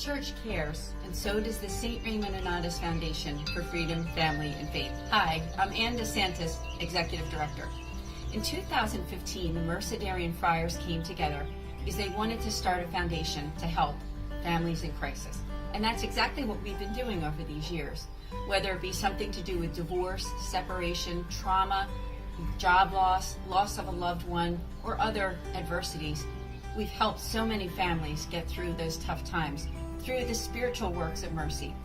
church cares, and so does the St. Raymond Annatis Foundation for Freedom, Family, and Faith. Hi, I'm Anne DeSantis, Executive Director. In 2015, the Mercedarian Friars came together because they wanted to start a foundation to help families in crisis. And that's exactly what we've been doing over these years. Whether it be something to do with divorce, separation, trauma, job loss, loss of a loved one, or other adversities, we've helped so many families get through those tough times through the spiritual works of mercy.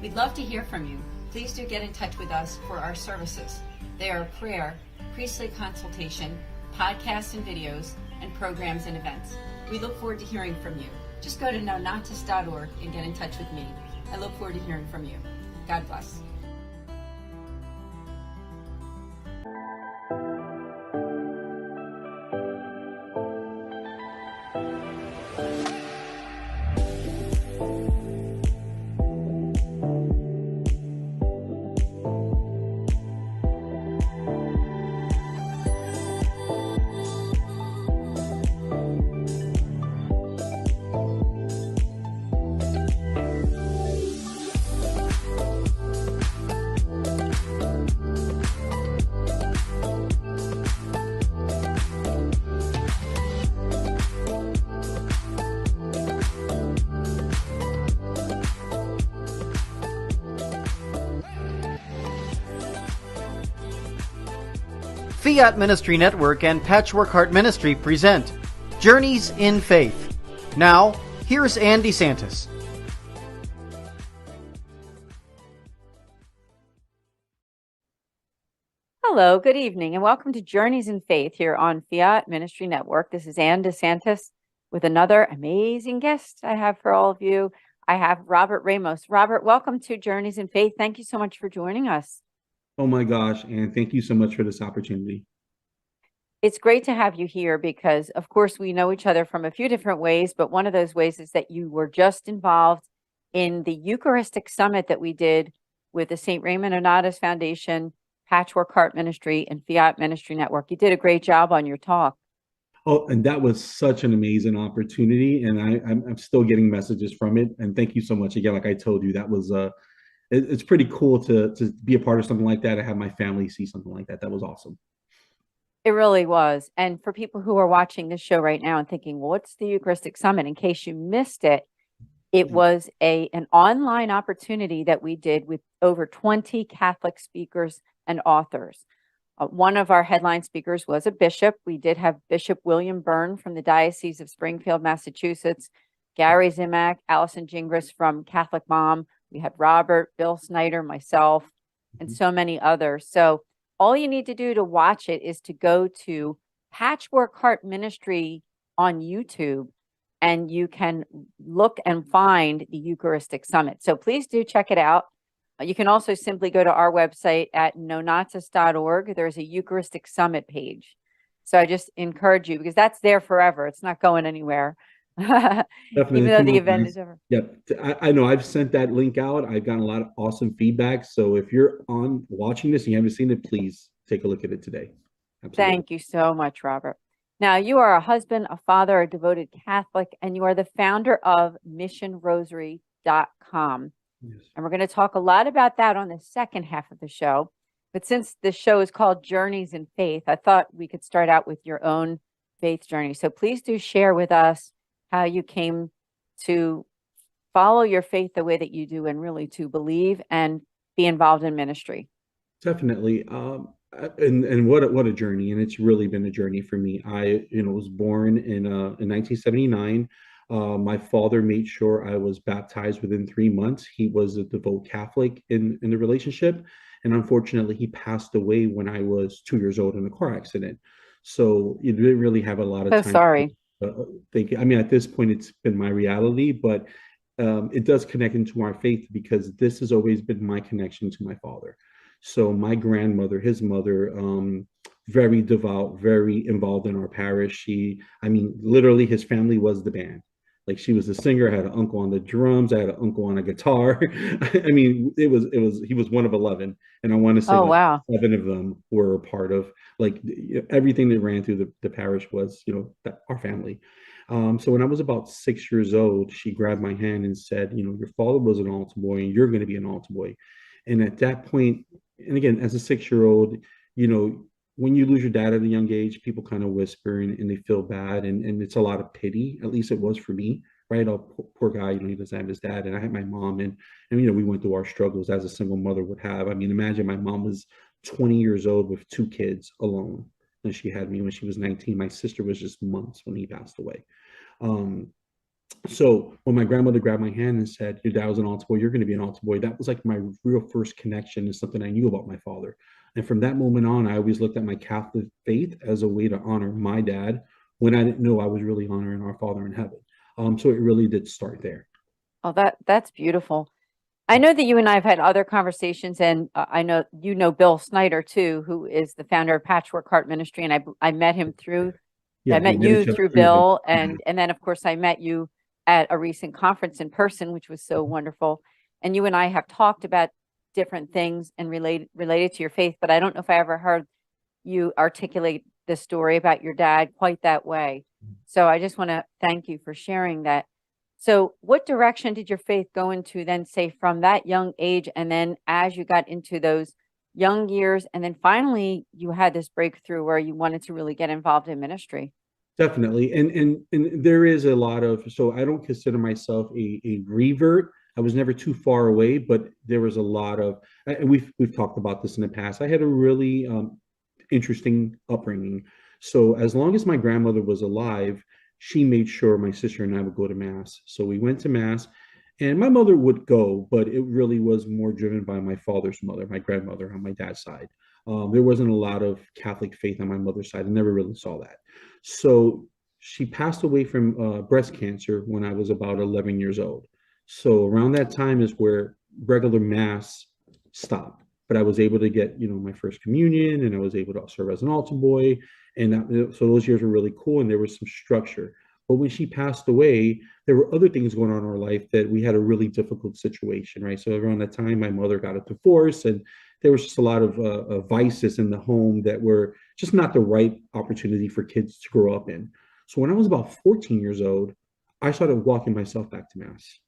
We'd love to hear from you. Please do get in touch with us for our services. They are prayer, priestly consultation, podcasts and videos, and programs and events. We look forward to hearing from you. Just go to nonatus.org and get in touch with me. I look forward to hearing from you. God bless. Fiat Ministry Network and Patchwork Heart Ministry present Journeys in Faith. Now, here's Anne DeSantis. Hello, good evening, and welcome to Journeys in Faith here on Fiat Ministry Network. This is Anne DeSantis with another amazing guest I have for all of you. I have Robert Ramos. Robert, welcome to Journeys in Faith. Thank you so much for joining us. Oh my gosh, and thank you so much for this opportunity. It's great to have you here because, of course, we know each other from a few different ways, but one of those ways is that you were just involved in the Eucharistic Summit that we did with the St. Raymond Annatis Foundation, Patchwork Heart Ministry, and Fiat Ministry Network. You did a great job on your talk. Oh, and that was such an amazing opportunity, and I'm still getting messages from it. And thank you so much again. Like I told you, that was it's pretty cool to be a part of something like that and have my family see something like that. That was awesome. It really was. And for people who are watching this show right now and thinking, well, what's the Eucharistic Summit? In case you missed it, it was an online opportunity that we did with over 20 Catholic speakers and authors. One of our headline speakers was a bishop. We did have Bishop William Byrne from the Diocese of Springfield, Massachusetts, Gary Zimak, Allison Gingras from Catholic Mom. We had Robert, Bill Snyder, myself, and so many others. So all you need to do to watch it is to go to Patchwork Heart Ministry on YouTube, and you can look and find the Eucharistic Summit. So please do check it out. You can also simply go to our website at nonatus.org. There's a Eucharistic Summit page. So I just encourage you, because that's there forever. It's not going anywhere. Definitely. Even though the event is over. Yep. I know I've sent that link out. I've gotten a lot of awesome feedback. So if you're on watching this and you haven't seen it, please take a look at it today. Absolutely. Thank you so much, Robert. Now, you are a husband, a father, a devoted Catholic, and you are the founder of missionrosary.com. Yes. And we're going to talk a lot about that on the second half of the show. But since the show is called Journeys in Faith, I thought we could start out with your own faith journey. So please do share with us how you came to follow your faith the way that you do and really to believe and be involved in ministry. Definitely. And what a journey. And it's really been a journey for me. I was born in 1979. My father made sure I was baptized within 3 months. He was a devout Catholic in the relationship. And unfortunately, he passed away when I was 2 years old in a car accident. So you didn't really have a lot of time. Sorry. Thinking. I mean, at this point, it's been my reality, but it does connect into our faith because this has always been my connection to my father. So my grandmother, his mother, very devout, very involved in our parish. Literally his family was the band. Like, she was a singer. I had an uncle on the drums. I had an uncle on a guitar. I mean, he was one of 11. And I want to say wow. 7 of them were a part of, like, everything that ran through the parish was, our family. So when I was about 6 years old, she grabbed my hand and said, your father was an altar boy and you're going to be an altar boy. And at that point, and again, as a 6-year-old, you know, when you lose your dad at a young age, people kind of whisper and they feel bad. And it's a lot of pity. At least it was for me, right? Oh, poor guy, he doesn't have his dad. And I had my mom and, we went through our struggles as a single mother would have. I mean, imagine my mom was 20 years old with 2 kids alone. And she had me when she was 19. My sister was just months when he passed away. Um, so when my grandmother grabbed my hand and said, your dad was an altar boy, you're going to be an altar boy, that was like my real first connection to something I knew about my father. And from that moment on, I always looked at my Catholic faith as a way to honor my dad when I didn't know I was really honoring our Father in heaven. So it really did start there. Oh, that's beautiful. I know that you and I have had other conversations, and I know you know Bill Snyder too, who is the founder of Patchwork Heart Ministry, and I met him through. Yeah, I we met met you each other through through him. Bill, and then of course I met you at a recent conference in person, which was so wonderful. And you and I have talked about different things and related to your faith, but I don't know if I ever heard you articulate the story about your dad quite that way. So I just want to thank you for sharing that. So what direction did your faith go into then, say from that young age, and then as you got into those young years, and then finally you had this breakthrough where you wanted to really get involved in ministry? Definitely. And there is a lot of, so I don't consider myself a revert. I was never too far away, but there was a lot of, and we've talked about this in the past. I had a really interesting upbringing. So as long as my grandmother was alive, she made sure my sister and I would go to mass. So we went to mass, and my mother would go, but it really was more driven by my father's mother, my grandmother on my dad's side. There wasn't a lot of Catholic faith on my mother's side. I never really saw that. So she passed away from breast cancer when I was about 11 years old. So around that time is where regular mass stopped. But I was able to get, my first communion, and I was able to serve as an altar boy. And so those years were really cool, and there was some structure. But when she passed away, there were other things going on in our life that we had a really difficult situation, right? So around that time, my mother got a divorce, and there was just a lot of vices in the home that were just not the right opportunity for kids to grow up in. So when I was about 14 years old, I started walking myself back to mass.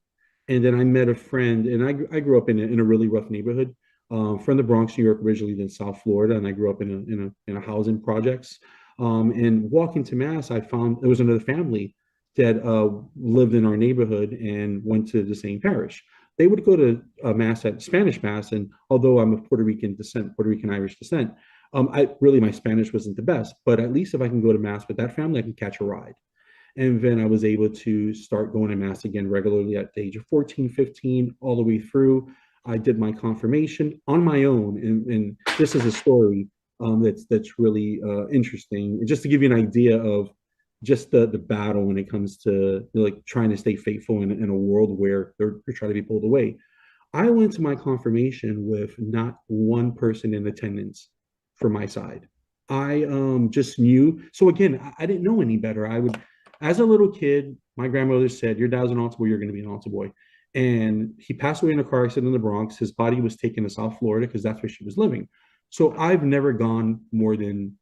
And then I met a friend, and I grew up in a really rough neighborhood, from the Bronx, New York, originally, then South Florida, and I grew up in a housing projects. And walking to mass, I found there was another family that lived in our neighborhood and went to the same parish. They would go to mass at Spanish mass, and although I'm of Puerto Rican descent, Puerto Rican Irish descent, my Spanish wasn't the best. But at least if I can go to mass with that family, I can catch a ride. And then I was able to start going to mass again regularly at the age of 14, 15, all the way through. I did my confirmation on my own, and this is a story that's really interesting. Just to give you an idea of just the battle when it comes to like trying to stay faithful in a world where they're trying to be pulled away. I went to my confirmation with not one person in attendance for my side. I just knew. So again, I didn't know any better. As a little kid, my grandmother said, "Your dad's an altar boy. You're going to be an altar boy." And he passed away in a car accident in the Bronx. His body was taken to South Florida because that's where she was living. So I've never gone more than,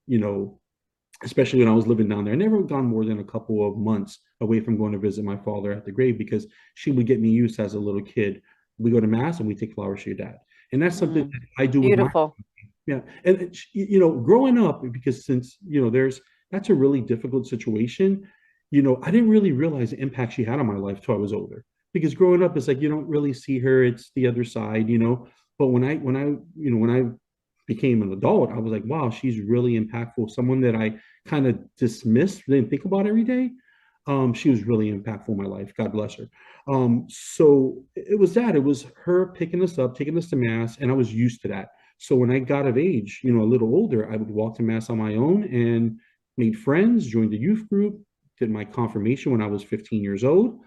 especially when I was living down there, I never gone more than a couple of months away from going to visit my father at the grave, because she would get me used as a little kid. We go to mass and we take flowers to your dad. And that's something that I do with my, Beautiful. yeah. And, growing up, because since, that's a really difficult situation, I didn't really realize the impact she had on my life till I was older. Because growing up, it's like you don't really see her; it's the other side, But when I became an adult, I was like, wow, she's really impactful. Someone that I kind of dismissed, didn't think about every day. She was really impactful in my life. God bless her. So it was that. It was her picking us up, taking us to mass, and I was used to that. So when I got of age, a little older, I would walk to mass on my own and made friends, joined the youth group, did my confirmation when I was 15 years old.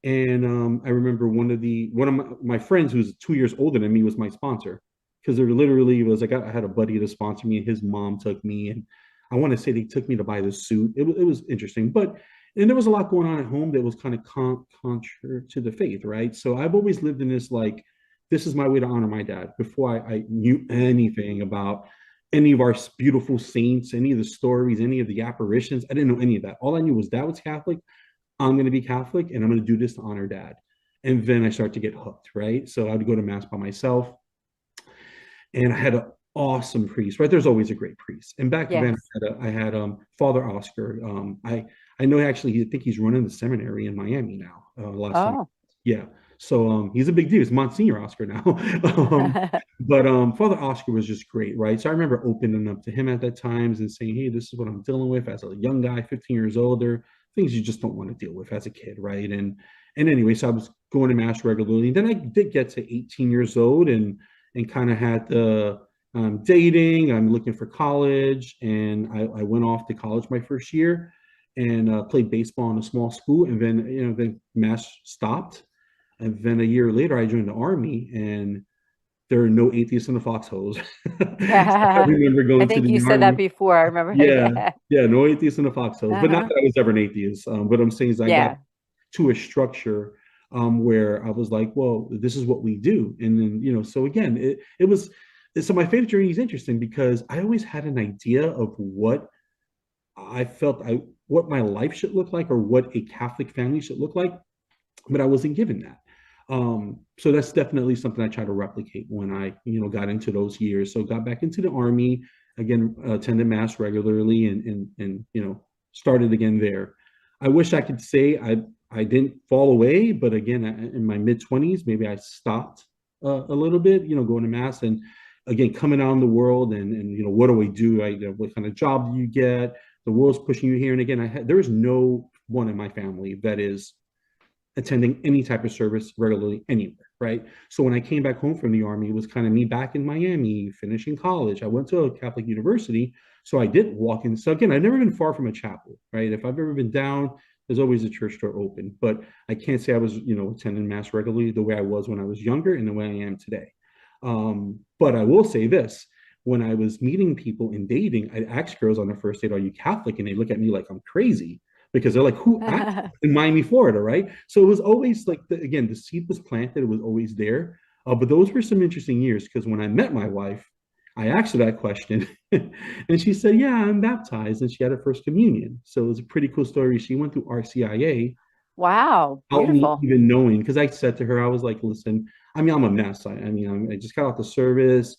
And I remember one of my friends who's 2 years older than me was my sponsor, because there literally was like I had a buddy to sponsor me, and his mom took me, and I want to say they took me to buy the suit. It was interesting, and there was a lot going on at home that was kind of contra to the faith, right? So I've always lived in this like, this is my way to honor my dad. Before I knew anything about any of our beautiful saints, any of the stories, any of the apparitions, I didn't know any of that. All I knew was dad was Catholic. I'm going to be Catholic and I'm going to do this to honor dad. And then I start to get hooked, right? So I'd go to mass by myself, and I had an awesome priest, right? There's always a great priest. And back then Yes. I had Father Oscar. I know actually, I think he's running the seminary in Miami now. Last time, Oh. yeah. So he's a big deal. He's Monsignor Oscar now. But Father Oscar was just great, right? So I remember opening up to him at that times and saying, "Hey, this is what I'm dealing with as a young guy, 15 years older. Things you just don't want to deal with as a kid, right?" And anyway, so I was going to mass regularly. Then I did get to 18 years old and kind of had the dating. I'm looking for college, and I went off to college my first year and played baseball in a small school, and then mass stopped, and then a year later I joined the army, and there are no atheists in the foxholes. So I remember I going to think the you said that army. before. I remember. Yeah, Yeah. yeah, no atheists in the foxholes, but not Uh-huh. that I was ever an atheist. But I'm saying is I got Yeah. to a structure where I was like, well, this is what we do. And then, so again, it was, so my faith journey is interesting because I always had an idea of what I felt what my life should look like or what a Catholic family should look like, but I wasn't given that. So that's definitely something I try to replicate when I, got into those years. So got back into the army again, attended mass regularly, and started again there. I wish I could say I didn't fall away, but again, in my mid 20s, maybe I stopped a little bit, going to mass, and again coming out in the world, and what do we do? What kind of job do you get? The world's pushing you here, and again, there is no one in my family that is attending any type of service regularly anywhere, right? So when I came back home from the army, it was kind of me back in Miami, finishing college. I went to a Catholic university, so I did walk in. So again, I've never been far from a chapel, right? If I've ever been down, there's always a church door open. But I can't say I was, attending mass regularly the way I was when I was younger and the way I am today. But I will say this. When I was meeting people and dating, I'd ask girls on the first date, "Are you Catholic?" And they look at me like I'm crazy because they're like, "Who asked?" In Miami, Florida, right? So it was always like, again, the seed was planted, it was always there. But those were some interesting years because when I met my wife, I asked her that question, and she said, "Yeah, I'm baptized," and she had her first communion. So it was a pretty cool story. She went through RCIA Wow. without me Beautiful. even knowing, because I said to her, I was like, "Listen, I mean, I'm a mess. I just got out the service,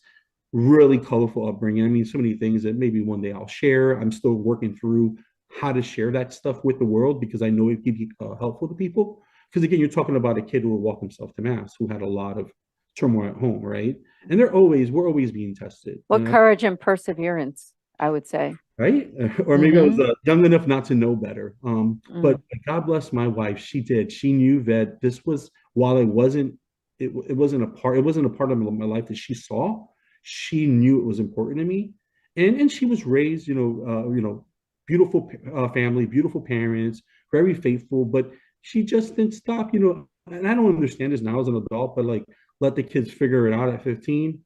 really colorful upbringing. I mean, so many things that maybe one day I'll share. I'm still working through how to share that stuff with the world because I know it can be helpful to people. Because again, you're talking about a kid who will walk himself to mass, who had a lot of turmoil at home, right? And we're always being tested, What courage and perseverance, I would say. right? Or maybe I was Mm-hmm. young enough not to know better. But Mm. God bless my wife. She did. She knew that this was, while it wasn't a part of my life that she saw. She knew it was important to me, and she was raised, beautiful family, beautiful parents, very faithful. But she just didn't stop, And I don't understand this now as an adult, but like, let the kids figure it out at 15.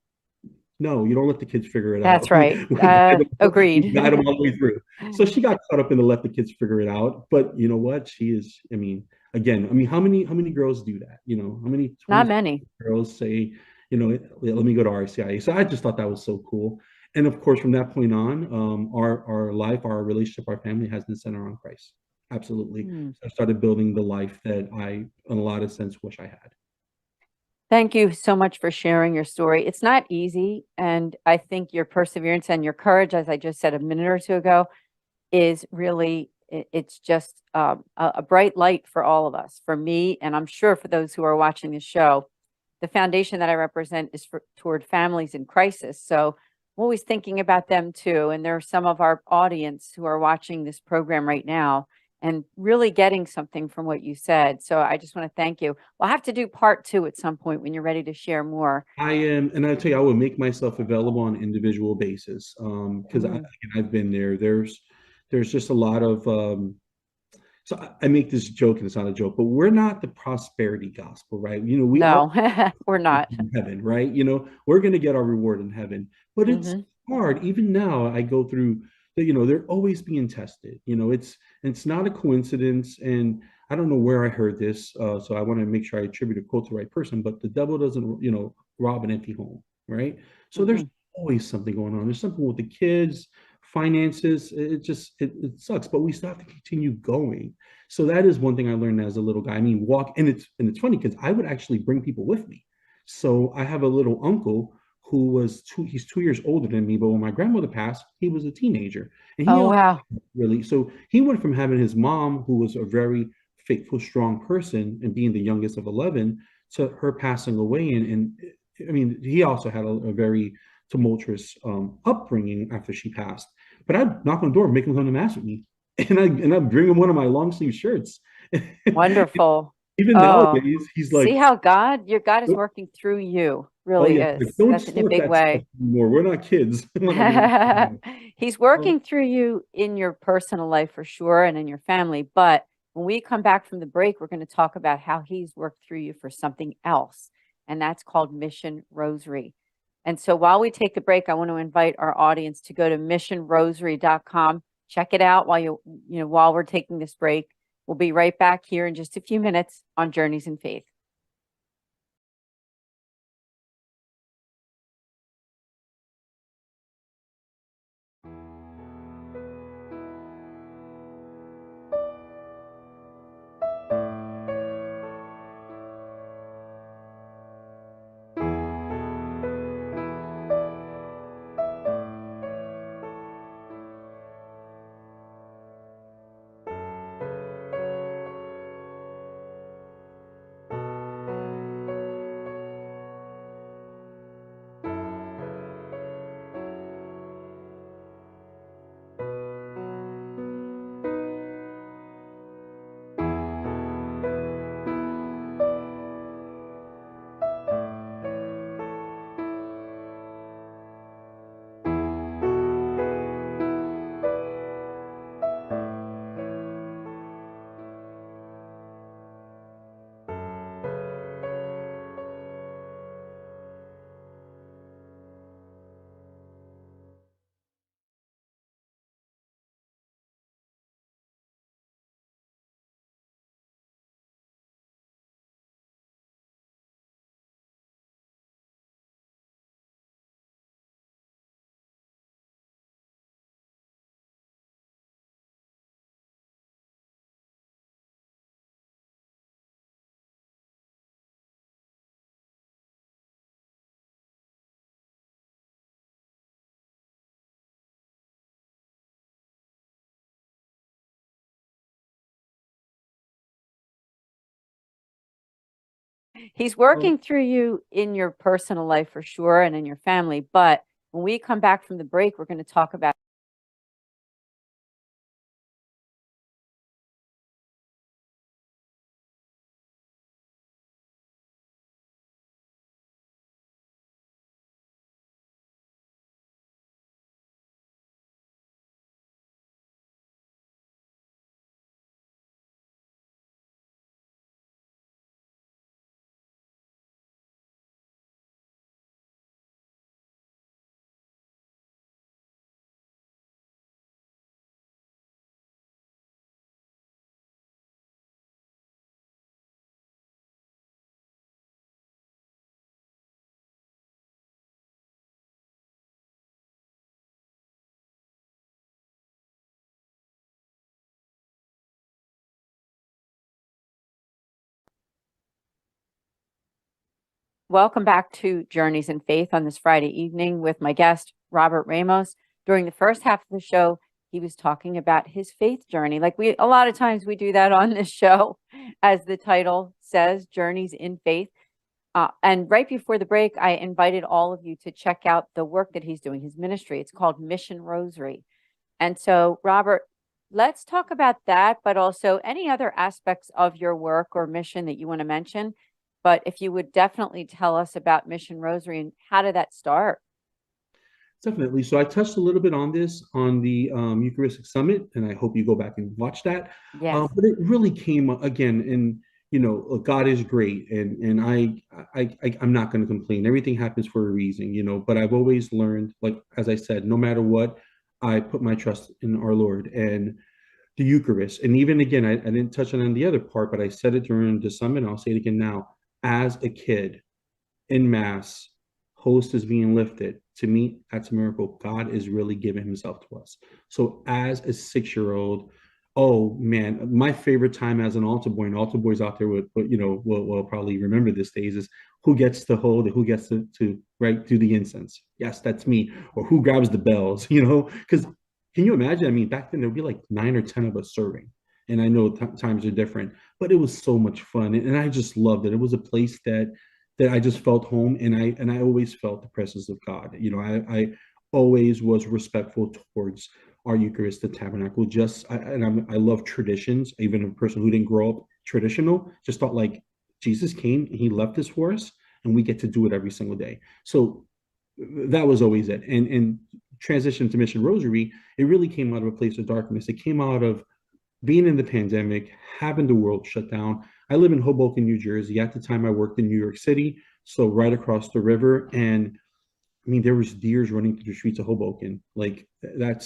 No, you don't let the kids figure it out. That's right. We Agreed. guide them all the way through. So she got caught up in the let the kids figure it out. But you know what? She is, again, how many girls do that? How many Not 20 many. girls say, let me go to RCIA. So I just thought that was so cool. And of course, from that point on, our life, our relationship, our family has been centered on Christ. Absolutely. Mm. So I started building the life that I, in a lot of sense, wish I had. Thank you so much for sharing your story. It's not easy. And I think your perseverance and your courage, as I just said a minute or two ago, is really, it's just a bright light for all of us, for me, and I'm sure for those who are watching the show. The foundation that I represent is toward families in crisis. So I'm always thinking about them too. And there are some of our audience who are watching this program right now and really getting something from what you said. So I just want to thank you. We'll have to do part two at some point when you're ready to share more. I am, and I tell you, I will make myself available on an individual basis. Because Mm. I've been there. There's just a lot of so I make this joke, and it's not a joke, but we're not the prosperity gospel, right? We all No, we're not. in heaven, right? We're gonna get our reward in heaven, but it's Hmm. hard. Even now, I go through they're always being tested. It's not a coincidence, and I don't know where I heard this, so I want to make sure I attribute a quote to the right person. But the devil doesn't, rob an empty home, right? So there's Hmm. always something going on. There's something with the kids, finances, it sucks, but we still have to continue going. So that is one thing I learned as a little guy. I mean, and it's funny because I would actually bring people with me. So I have a little uncle who he's 2 years older than me, but when my grandmother passed, he was a teenager. And he Oh, wow. really, so he went from having his mom, who was a very faithful, strong person, and being the youngest of 11, to her passing away. And I mean, he also had a very tumultuous upbringing after she passed. But I'd knock on the door, make him come to mass with me, and I'd bring him one of my long sleeve shirts. Wonderful. Even Oh, nowadays, he's see like, how your God is working through you, "Oh really yeah, is. like, don't That's in a start big that stuff way. anymore. We're not kids." When I mean, He's working through you in your personal life for sure and in your family. But when we come back from the break, we're going to talk about how he's worked through you for something else. And that's called Mission Rosary. And so while we take the break, I want to invite our audience to go to missionrosary.com. Check it out while we're taking this break. We'll be right back here in just a few minutes on Journeys in Faith. He's working through you in your personal life for sure and in your family. But when we come back from the break, we're going to talk about. Welcome back to Journeys in Faith on this Friday evening with my guest, Robert Ramos. During the first half of the show, he was talking about his faith journey. Like a lot of times we do that on this show, as the title says, Journeys in Faith. And right before the break, I invited all of you to check out the work that he's doing, his ministry. It's called Mission Rosary. And so, Robert, let's talk about that, but also any other aspects of your work or mission that you want to mention. But if you would definitely tell us about Mission Rosary and how did that start? Definitely. So I touched a little bit on this on the Eucharistic Summit, and I hope you go back and watch that. Yes. But it really came again, and God is great, and I'm not going to complain. Everything happens for a reason, But I've always learned, like as I said, no matter what, I put my trust in our Lord and the Eucharist. And even again, I didn't touch on the other part, but I said it during the summit, and I'll say it again now. As a kid in Mass, host is being lifted. to me, that's a miracle. God is really giving himself to us. So as a 6-year-old, oh man, my favorite time as an altar boy, and altar boys out there would, will probably remember this days, is who gets to hold it, who gets to right do the incense. Yes, that's me. Or who grabs the bells, because can you imagine? I mean, back then there'd be like 9 or 10 of us serving. And I know times are different, but it was so much fun. And I just loved it. It was a place that I just felt home, and I always felt the presence of God. I always was respectful towards our Eucharist, the tabernacle. I love traditions. Even a person who didn't grow up traditional just thought like Jesus came and he left this for us, and we get to do it every single day. So that was always it. And transition to Mission Rosary, it really came out of a place of darkness. It came out of being in the pandemic, having the world shut down. I live in Hoboken, New Jersey. At the time, I worked in New York City, so right across the river. And I mean, there was deers running through the streets of Hoboken. Like that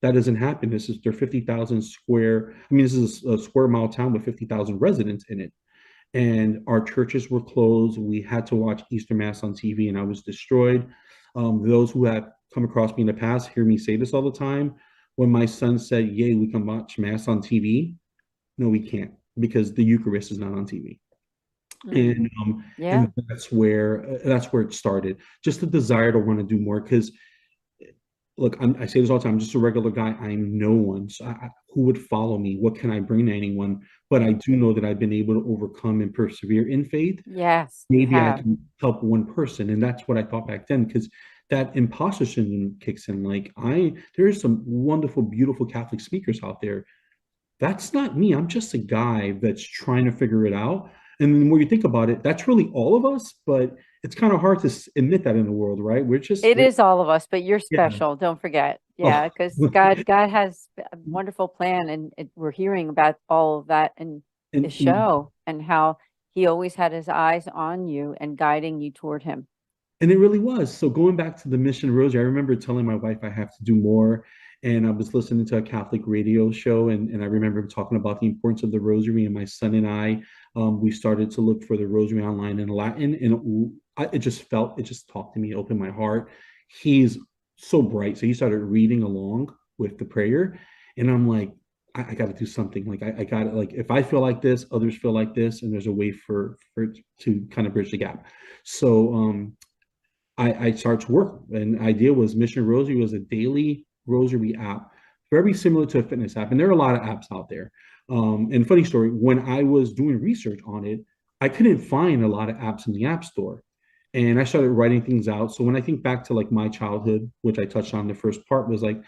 doesn't happen. They're 50,000 square. I mean, this is a square mile town with 50,000 residents in it. And our churches were closed. We had to watch Easter Mass on TV, and I was destroyed. Those who have come across me in the past hear me say this all the time. When my son said, "Yay, we can watch Mass on TV," no, we can't, because the Eucharist is not on TV. And Yeah. and that's where it started. Just the desire to want to do more. Because look, I say this all the time. I'm just a regular guy. I'm no one. So who would follow me? What can I bring to anyone? But I do know that I've been able to overcome and persevere in faith. Yes, you Maybe I have. can help one person, and that's what I thought back then. Because that imposter syndrome kicks in. Like there's some wonderful, beautiful Catholic speakers out there. That's not me. I'm just a guy that's trying to figure it out. And then when you think about it, that's really all of us, but it's kind of hard to admit that in the world, right? It is all of us, but you're yeah. special. Don't forget. Oh, Yeah, because God has a wonderful plan, and we're hearing about all of that in the and show, and how he always had his eyes on you and guiding you toward him. And it really was. So going back to the Mission Rosary, I remember telling my wife I have to do more. And I was listening to a Catholic radio show, and I remember talking about the importance of the Rosary. And my son and I, we started to look for the Rosary online in Latin, and it just talked to me, opened my heart. He's so bright, so he started reading along with the prayer, and I'm like, I got to do something. Like I got to, like, if I feel like this, others feel like this, and there's a way for it to kind of bridge the gap. So I started to work. And the idea was Mission Rosary was a daily rosary app, very similar to a fitness app. And there are a lot of apps out there. And funny story, when I was doing research on it, I couldn't find a lot of apps in the App Store. And I started writing things out. So when I think back to like my childhood, which I touched on in the first part, was like,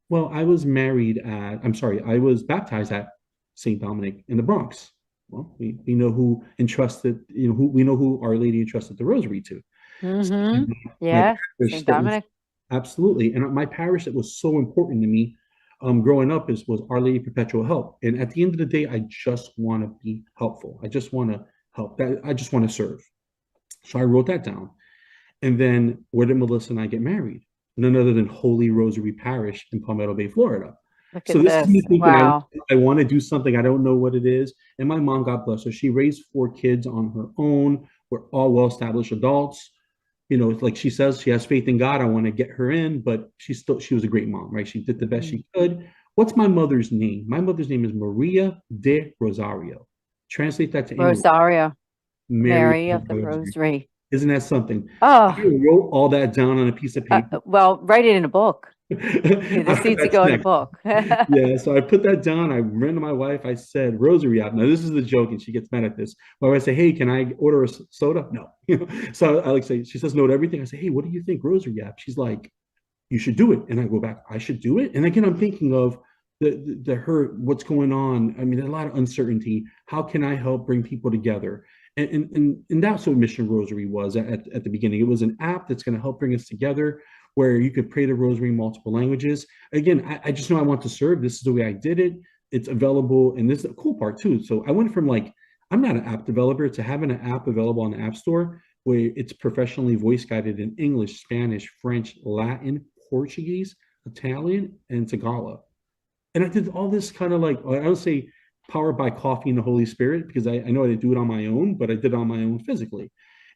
well, I was I was baptized at St. Dominic in the Bronx. Well, we know who entrusted, we know who Our Lady entrusted the rosary to. Mm-hmm. My Yeah, parish St. that was Dominic. absolutely, and my parish that was so important to me, growing up was Our Lady Perpetual Help. And at the end of the day, I just want to be helpful. I just want to help. I just want to serve. So I wrote that down. And then where did Melissa and I get married? None other than Holy Rosary Parish in Palmetto Bay, Florida. Look So at this is me this. thinking Wow. I want to do something. I don't know what it is. And my mom, God bless her, she raised 4 kids on her own. We're all well-established adults. It's like she says she has faith in God. I want to get her in, but she was a great mom, right? She did the best she could. What's my mother's name? My mother's name is Maria de Rosario. Translate that to English. Rosario, Mary Mary of the Rosary. Rosary. Isn't that something? Oh, I wrote all that down on a piece of paper. well, write it in a book. Yeah, This needs to go in a book. Yeah, so I put that down. I ran to my wife. I said, Rosary app. Now, this is the joke, and she gets mad at this. My wife say, hey, can I order a soda? No. So I like say, she says no to everything. I say, hey, what do you think, Rosary app? She's like, you should do it. And I go back, I should do it. And again, I'm thinking of the hurt, what's going on. I mean, there's a lot of uncertainty. How can I help bring people together? And that's what Mission Rosary was at the beginning. It was an app that's going to help bring us together, where you could pray the rosary in multiple languages. Again, I just know I want to serve. This is the way I did it. It's available, and this is the cool part too. So I went from like, I'm not an app developer, to having an app available on the App Store where it's professionally voice guided in English, Spanish, French, Latin, Portuguese, Italian, and Tagalog. And I did all this kind of like, I would say powered by coffee and the Holy Spirit, because I know I didn't do it on my own, but I did it on my own physically.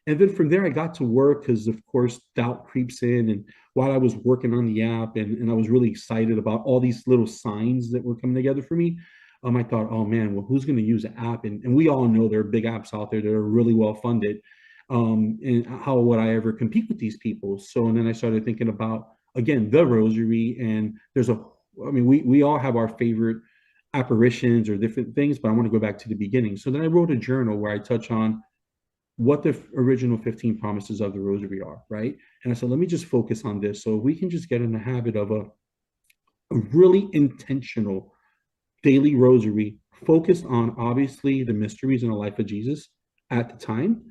And then from there, I got to work because, of course, doubt creeps in. And while I was working on the app and I was really excited about all these little signs that were coming together for me, I thought, oh man, well, who's going to use an app? And we all know there are big apps out there that are really well funded. And how would I ever compete with these people? So, and then I started thinking about, again, the Rosary. And we all have our favorite apparitions or different things, but I want to go back to the beginning. So then I wrote a journal where I touch on what the original 15 promises of the Rosary are, right? And I said, let me just focus on this. So we can just get in the habit of a really intentional daily Rosary focused on, obviously, the mysteries in the life of Jesus at the time,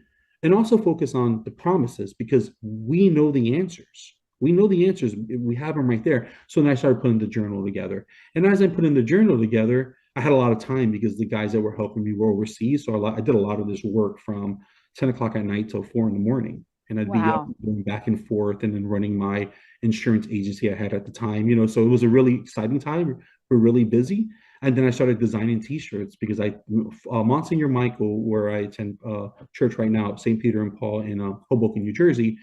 and also focus on the promises, because we know the answers. We know the answers. We have them right there. So then I started putting the journal together. And as I put in the journal together, I had a lot of time because the guys that were helping me were overseas. So I did a lot of this work from 10 o'clock at night till 4 in the morning. And I'd be up going back and forth and then running my insurance agency I had at the time, so it was a really exciting time. We're really busy. And then I started designing T-shirts because Monsignor Michael, where I attend church right now, St. Peter and Paul in Hoboken, New Jersey,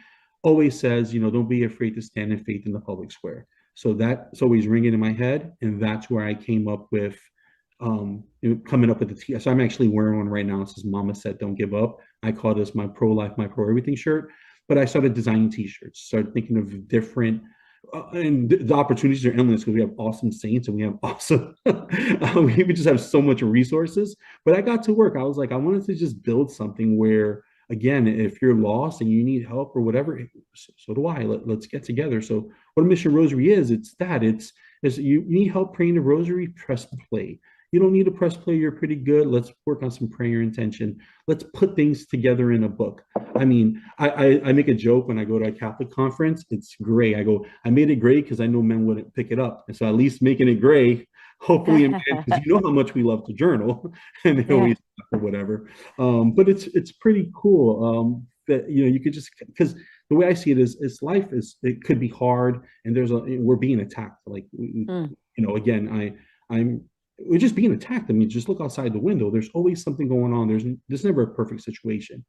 always says, don't be afraid to stand in faith in the public square. So that's always ringing in my head. And that's where I came up with coming up with the T. So I'm actually wearing one right now. It says Mama Said Don't Give Up. I call this my pro-life, my pro-everything shirt. But I started designing T-shirts, started thinking of different, and the opportunities are endless because we have awesome saints and we have awesome, we just have so much resources. But I got to work. I was like, I wanted to just build something where, again, if you're lost and you need help or whatever, so do I. Let's get together. So what a Mission Rosary is, it's you need help praying the Rosary, press play. You don't need to press play. You're pretty good. Let's work on some prayer intention. Let's put things together in a book. I mean, I make a joke when I go to a Catholic conference. It's gray. I go, I made it gray because I know men wouldn't pick it up. And so at least making it gray, hopefully, because you know how much we love to journal and they always or whatever. But it's pretty cool that, you could just, because the way I see it is life it could be hard and we're being attacked. Like, again, we're just being attacked. I mean, just look outside the window. There's always something going on. There's never a perfect situation.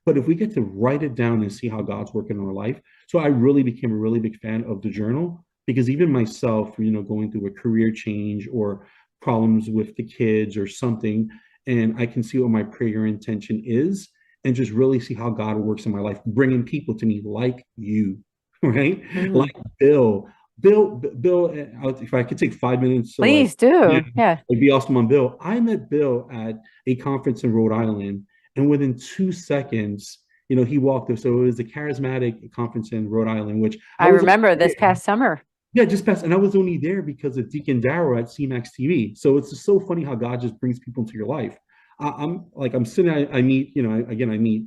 But if we get to write it down and see how God's working in our life. So I really became a really big fan of the journal, because even myself, going through a career change or problems with the kids or something, and I can see what my prayer intention is and just really see how God works in my life, bringing people to me like you, right? Mm-hmm. Like Bill, if I could take 5 minutes. Please do. Yeah. It'd be awesome on Bill. I met Bill at a conference in Rhode Island, and within 2 seconds, he walked up. So it was a charismatic conference in Rhode Island, which I remember this past summer. Yeah, just past. And I was only there because of Deacon Darrow at CMAX TV. So it's just so funny how God just brings people into your life. I'm sitting, I meet, I meet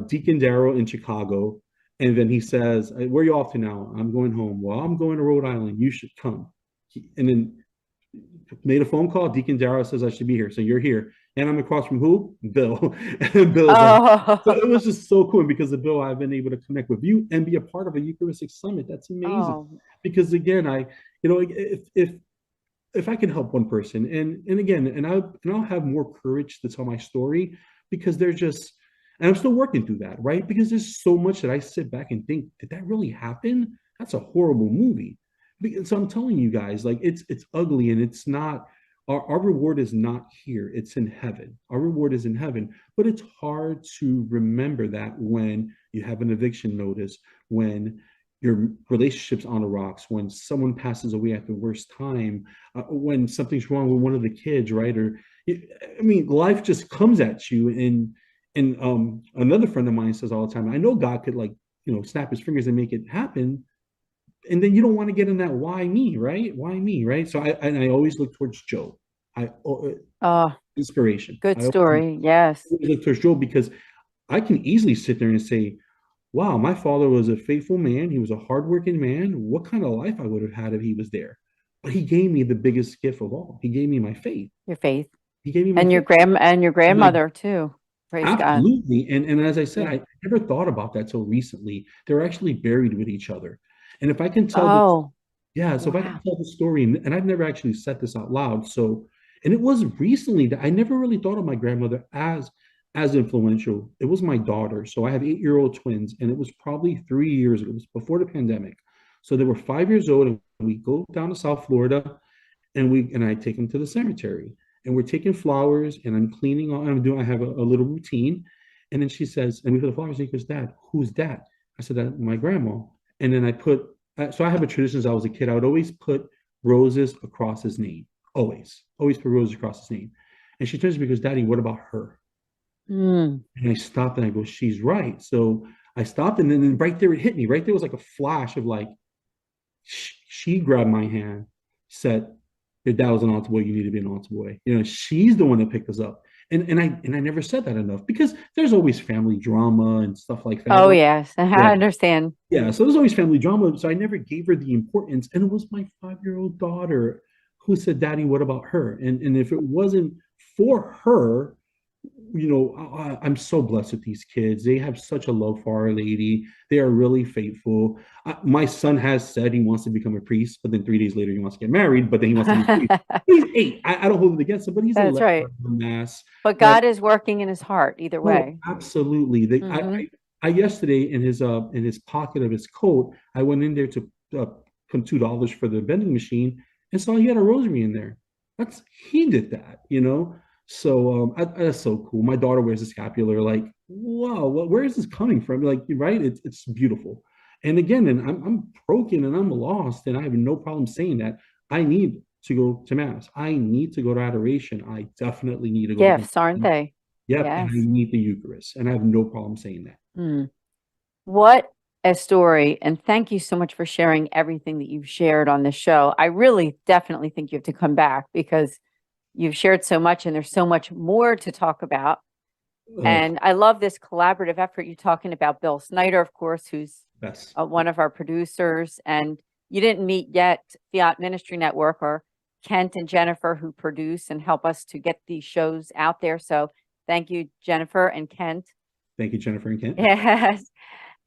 Deacon Darrow in Chicago. And then he says, where are you off to now? I'm going home. Well, I'm going to Rhode Island. You should come. And then made a phone call. Deacon Darrow says I should be here. So you're here. And I'm across from who? Bill. And Bill's so it was just so cool. And because of Bill, I've been able to connect with you and be a part of a Eucharistic Summit. That's amazing. Because again, if I can help one person and I'll have more courage to tell my story, because and I'm still working through that, right? Because there's so much that I sit back and think, did that really happen? That's a horrible movie. So I'm telling you guys, like, it's ugly, and it's not, our reward is not here. It's in heaven. Our reward is in heaven. But it's hard to remember that when you have an eviction notice, when your relationship's on the rocks, when someone passes away at the worst time, when something's wrong with one of the kids, right? Life just comes at you. And another friend of mine says all the time, I know God could snap his fingers and make it happen. And then you don't want to get in that why me, right? Why me, right? So I always look towards Job. Inspiration. Good story. Yes. I look towards Job because I can easily sit there and say, wow, my father was a faithful man. He was a hardworking man. What kind of life I would have had if he was there? But he gave me the biggest gift of all. He gave me my faith. Your faith. He gave me and your grandmother too. Praise absolutely. God. And as I said, I never thought about that till recently. They're actually buried with each other. And if I can tell if I can tell the story, and I've never actually said this out loud. So, and it was recently that I never really thought of my grandmother as as influential, it was my daughter. So I have 8-year-old twins, and it was probably 3 years ago. It was before the pandemic. So they were 5 years old, and we go down to South Florida, and I take them to the cemetery, and we're taking flowers, and I'm cleaning. I have a little routine, and then she says, and we put the flowers, and he goes, "Dad, who's that?" I said, "That my grandma." And then so I have a tradition as I was a kid. I would always put roses across his name, always put roses across his name. And she turns to me and goes, "Daddy, what about her?" Mm. And I stopped and I go, "She's right." So I stopped, and then right there it hit me. Right there was like a flash of like, she grabbed my hand, said, "Your dad was an altar boy. You need to be an altar boy." She's the one that picked us up. And I never said that enough, because there's always family drama and stuff like that. Oh, yes. I Yeah. understand. Yeah, so there's always family drama. So I never gave her the importance. And it was my 5-year-old daughter who said, "Daddy, what about her?" And if it wasn't for her, I'm so blessed with these kids. They have such a love for Our Lady. They are really faithful. My son has said he wants to become a priest, but then 3 days later he wants to get married, but then he wants to be a priest. He's 8. I don't hold it against him, but he's That's 11 right. for Mass. But God is working in his heart either Oh, way. absolutely. Mhm. I yesterday in his pocket of his coat, I went in there to put $2 for the vending machine, and saw he had a rosary in there. He did that. So that's so cool. My daughter wears a scapular. Like, wow, where is this coming from? Like, right? It's beautiful. And again, and I'm broken and I'm lost, and I have no problem saying that. I need to go to Mass. I need to go to adoration. I definitely need to go to Gifts, aren't they? Yep, and I Yes. need the Eucharist, and I have no problem saying that. Mm. What a story. And thank you so much for sharing everything that you've shared on this show. I really definitely think you have to come back, because you've shared so much and there's so much more to talk about. Oh, And I love this collaborative effort. You're talking about Bill Snyder, of course, who's best. one of our producers. And you didn't meet yet Fiat Ministry Network, or Kent and Jennifer, who produce and help us to get these shows out there. So thank you, Jennifer and Kent. Thank you, Jennifer and Kent. Yes.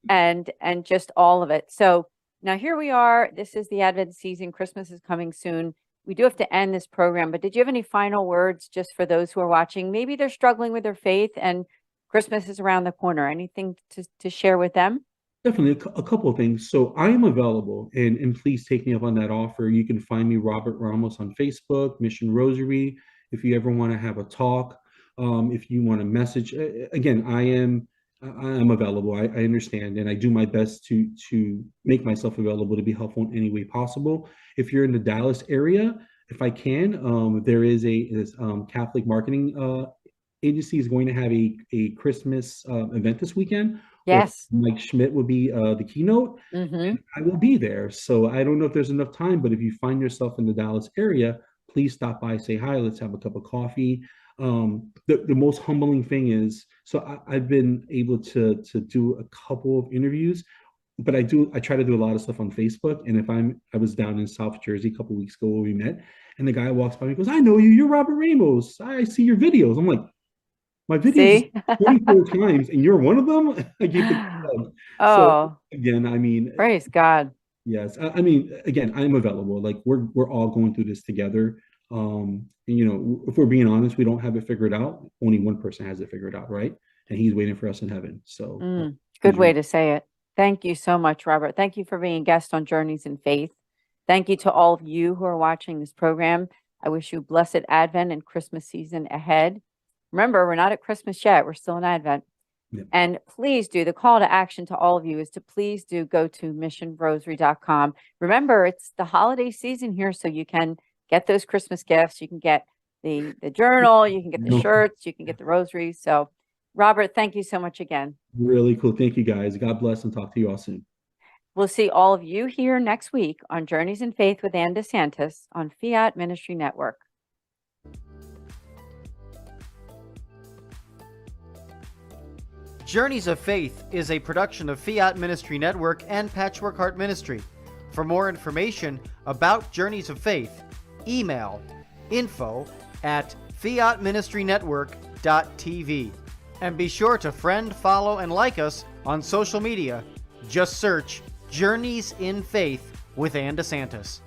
And just all of it. So now here we are. This is the Advent season. Christmas is coming soon. We do have to end this program, but did you have any final words just for those who are watching? Maybe they're struggling with their faith and Christmas is around the corner. Anything to share with them? Definitely a couple of things. So I am available, and please take me up on that offer. You can find me, Robert Ramos, on Facebook, Mission Rosary. If you ever want to have a talk, if you want to message, again, I am available. I understand, and I do my best to make myself available to be helpful in any way possible. If you're in the Dallas area, if I can, there is this Catholic marketing agency is going to have a Christmas event this weekend. Yes. Mike Schmidt will be the keynote. Mm-hmm. I will be there. So I don't know if there's enough time, but if you find yourself in the Dallas area, please stop by, say hi, let's have a cup of coffee. The most humbling thing is, so I've been able to do a couple of interviews, but I try to do a lot of stuff on Facebook. And I was down in South Jersey a couple of weeks ago where we met, and the guy walks by me and goes, "I know you, you're Robert Ramos. I see your videos." I'm like, "My videos 24 times, and you're one of them?" I gave the plug. Oh, So again, I mean, praise God. yes, I mean, again, I'm available. Like we're all going through this together. And, if we're being honest, we don't have it figured out. Only one person has it figured out, right? And he's waiting for us in heaven. So Good way to say it. Thank you so much, Robert. Thank you for being a guest on Journeys in Faith. Thank you to all of you who are watching this program. I wish you a blessed Advent and Christmas season ahead. Remember, we're not at Christmas yet. We're still in Advent. Yep. And please do, the call to action to all of you is to please do go to missionrosary.com. Remember, it's the holiday season here, so you can get those Christmas gifts. You can get the journal, you can get the shirts, you can get the rosaries. So, Robert, thank you so much again. Really cool. Thank you, guys. God bless, and talk to you all soon. We'll see all of you here next week on Journeys in Faith with Anne DeSantis on Fiat Ministry Network. Journeys of Faith is a production of Fiat Ministry Network and Patchwork Heart Ministry. For more information about Journeys of Faith, email info@fiatministrynetwork.tv. And be sure to friend, follow, and like us on social media. Just search Journeys in Faith with Anne DeSantis.